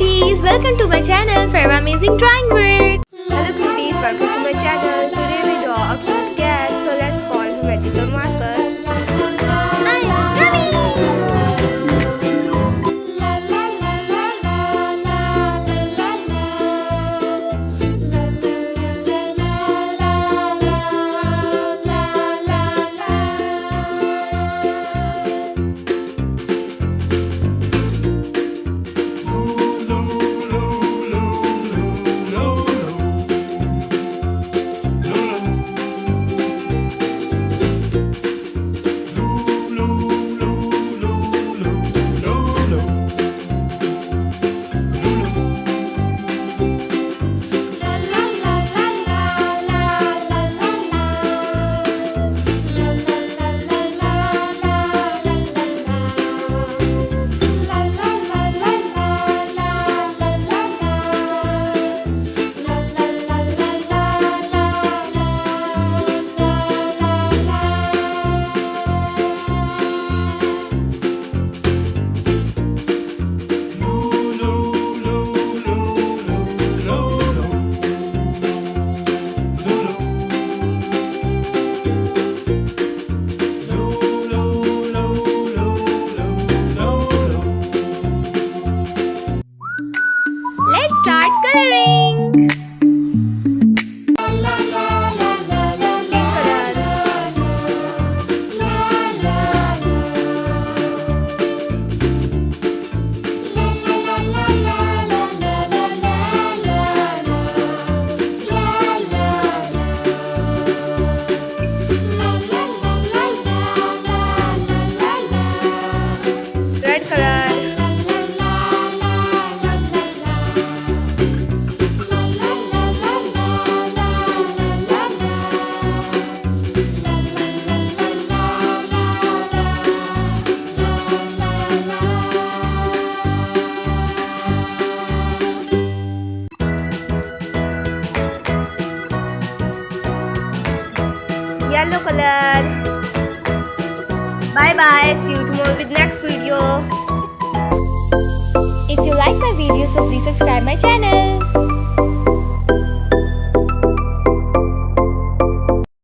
cuties, welcome to my channel Farwa Amazing Drawing World. Hello cuties, welcome to my channel. Today we draw a cute cat, so let's call him magical marker. I am coming! Let's start coloring. Pink color. Red color. Yellow color. Bye bye. See you tomorrow with next video. If you like my video, so please subscribe my channel.